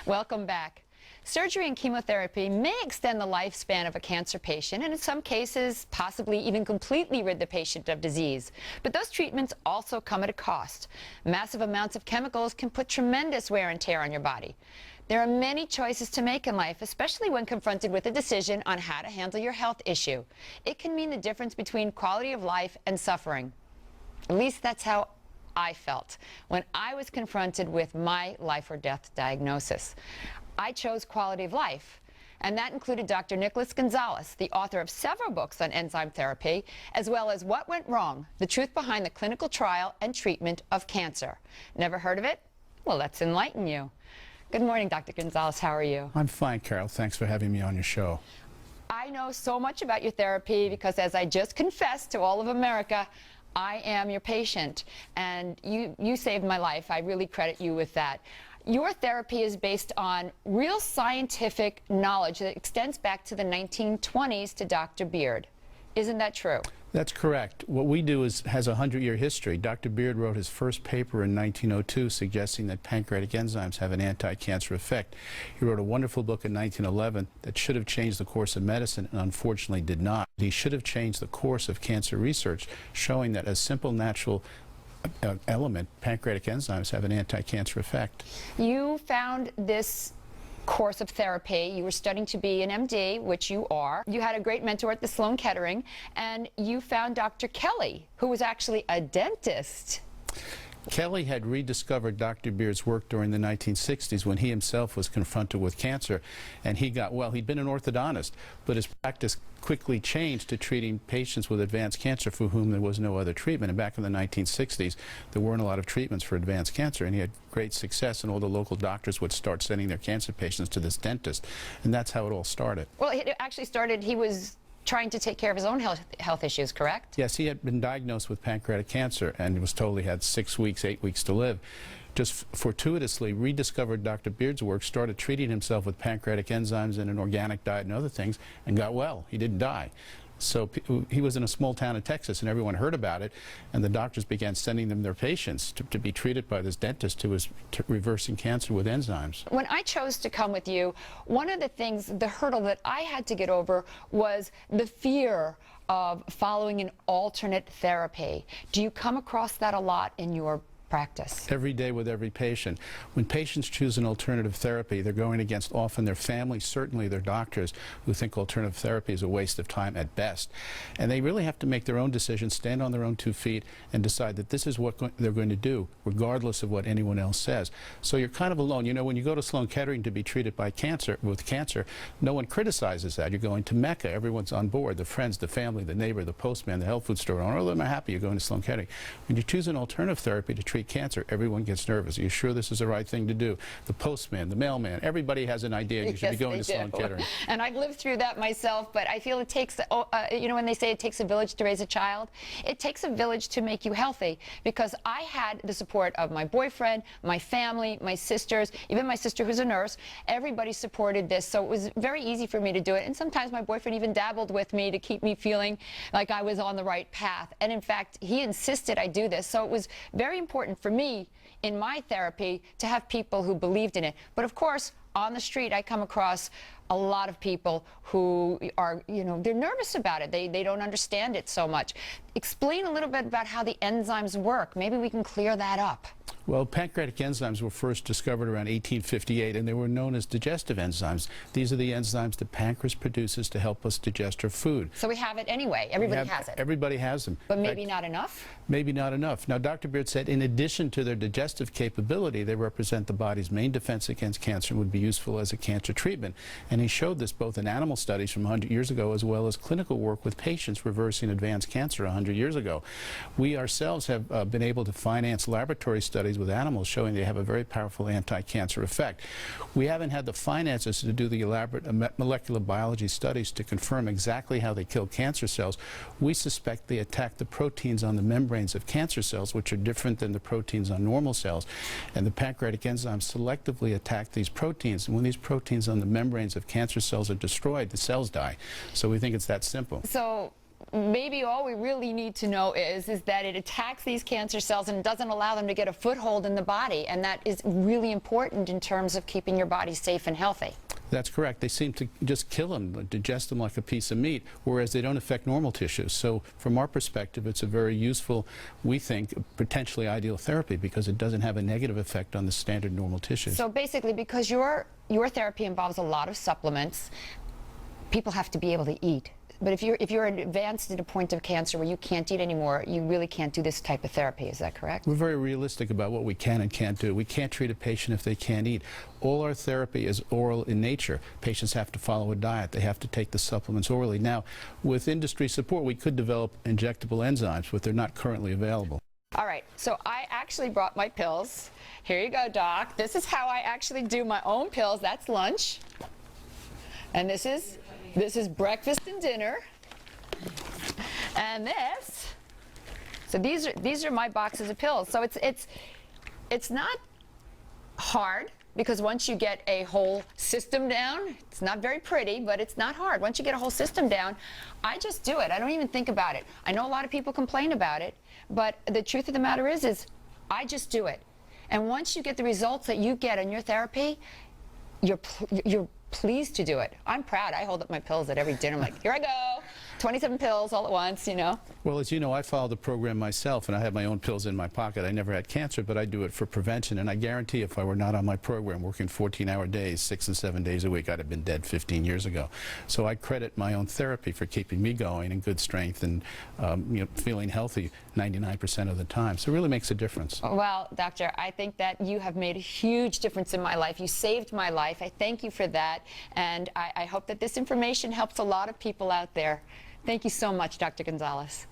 Welcome back. Surgery and chemotherapy may extend the lifespan of a cancer patient and in some cases possibly even completely rid the patient of disease. But those treatments also come at a cost. Massive amounts of chemicals can put tremendous wear and tear on your body. There are many choices to make in life, especially when confronted with a decision on how to handle your health issue. It can mean the difference between quality of life and suffering. At least that's how I felt when I was confronted with my life or death diagnosis. I chose quality of life, and that included Dr. Gonzalez, the author of several books on enzyme therapy, as well as What Went Wrong, the truth behind the clinical trial and treatment of cancer. Never heard of it? Well, let's enlighten you. Good morning, Dr. Gonzalez. How are you? I'm fine, Carol. Thanks for having me on your show. I know so much about your therapy because, as I just confessed to all of America, I am your patient, and you saved my life. I really credit you with that. Your therapy is based on real scientific knowledge that extends back to the 1920s to Dr. Beard. Isn't that true? That's correct. What we do has a 100-year history. Dr. Beard wrote his first paper in 1902 suggesting that pancreatic enzymes have an anti-cancer effect. He wrote a wonderful book in 1911 that should have changed the course of medicine and unfortunately did not. He should have changed the course of cancer research, showing that a simple natural element, pancreatic enzymes, have an anti-cancer effect. You found this course of therapy. You were studying to be an MD, which you are. You had a great mentor at the Sloan Kettering, and you found Dr. Kelly, who was actually a dentist. Kelly had rediscovered Dr. Beard's work during the 1960s when he himself was confronted with cancer, and he got well. He'd been an orthodontist, but his practice quickly changed to treating patients with advanced cancer for whom there was no other treatment. And back in the 1960s, there weren't a lot of treatments for advanced cancer, and he had great success, and all the local doctors would start sending their cancer patients to this dentist, and that's how it all started. Well, it actually started, he was trying to take care of his own health issues, correct? Yes, he had been diagnosed with pancreatic cancer and was told he had 6 weeks, 8 weeks to live. Just fortuitously rediscovered Dr. Beard's work, started treating himself with pancreatic enzymes and an organic diet and other things, and got well. He didn't die. So he was in a small town in Texas, and everyone heard about it, and the doctors began sending them their patients to be treated by this dentist who was reversing cancer with enzymes. When I chose to come with you, one of the things, the hurdle that I had to get over was the fear of following an alternate therapy. Do you come across that a lot in your practice? Every day with every patient. When patients choose an alternative therapy, they're going against often their family, certainly their doctors, who think alternative therapy is a waste of time at best. And they really have to make their own decisions, stand on their own 2 feet, and decide that this is what they're going to do, regardless of what anyone else says. So you're kind of alone. You know, when you go to Sloan Kettering to be treated with cancer, no one criticizes that. You're going to Mecca. Everyone's on board. The friends, the family, the neighbor, the postman, the health food store owner, all of them are happy you're going to Sloan Kettering. When you choose an alternative therapy to treat cancer, everyone gets nervous. Are you sure this is the right thing to do? The postman, the mailman, everybody has an idea you should be going to Sloan Kettering. And I've lived through that myself, but I feel it takes, you know, when they say it takes a village to raise a child, it takes a village to make you healthy, because I had the support of my boyfriend, my family, my sisters, even my sister who's a nurse. Everybody supported this, so it was very easy for me to do it. And sometimes my boyfriend even dabbled with me to keep me feeling like I was on the right path. And in fact, he insisted I do this, so it was very important for me in my therapy to have people who believed in it. But of course, on the street, I come across a lot of people who are, you know, they're nervous about it. They don't understand it so much. Explain a little bit about how the enzymes work. Maybe we can clear that up. Well, pancreatic enzymes were first discovered around 1858, and they were known as digestive enzymes. These are the enzymes the pancreas produces to help us digest our food. So we have it anyway. Everybody has it. Everybody has them. But maybe not enough? Maybe not enough. Now, Dr. Beard said in addition to their digestive capability, they represent the body's main defense against cancer and would be useful as a cancer treatment. And he showed this both in animal studies from 100 years ago as well as clinical work with patients reversing advanced cancer 100 years ago. We ourselves have been able to finance laboratory studies with animals showing they have a very powerful anti-cancer effect. We haven't had the finances to do the elaborate molecular biology studies to confirm exactly how they kill cancer cells. We suspect they attack the proteins on the membranes of cancer cells, which are different than the proteins on normal cells. And the pancreatic enzymes selectively attack these proteins. And when these proteins on the membranes of cancer cells are destroyed, the cells die. So we think it's that simple. So maybe all we really need to know is that it attacks these cancer cells and doesn't allow them to get a foothold in the body, and that is really important in terms of keeping your body safe and healthy. That's correct. They seem to just kill them, digest them like a piece of meat, whereas they don't affect normal tissues. So from our perspective, it's a very useful, we think, potentially ideal therapy because it doesn't have a negative effect on the standard normal tissues. So basically, because your therapy involves a lot of supplements, people have to be able to eat. But if you're advanced at a point of cancer where you can't eat anymore, you really can't do this type of therapy. Is that correct? We're very realistic about what we can and can't do. We can't treat a patient if they can't eat. All our therapy is oral in nature. Patients have to follow a diet. They have to take the supplements orally. Now, with industry support, we could develop injectable enzymes, but they're not currently available. All right, so I actually brought my pills. Here you go, Doc. This is how I actually do my own pills. That's lunch. And this is breakfast and dinner. And this, so these are my boxes of pills. So it's not hard, because once you get a whole system down, it's not very pretty, but it's not hard. Once you get a whole system down, I just do it. I don't even think about it. I know a lot of people complain about it, but the truth of the matter is I just do it. And once you get the results that you get in your therapy, you're pleased to do it. I'm proud. I hold up my pills at every dinner. I'm like, here I go, 27 pills all at once, you know. Well, as you know, I follow the program myself, and I have my own pills in my pocket. I never had cancer, but I do it for prevention, and I guarantee if I were not on my program, working 14-hour days, 6 and 7 days a week, I'd have been dead 15 years ago. So I credit my own therapy for keeping me going in good strength and feeling healthy 99% of the time. So it really makes a difference. Well, doctor, I think that you have made a huge difference in my life. You saved my life. I thank you for that, and I hope that this information helps a lot of people out there. Thank you so much, Dr. Gonzalez.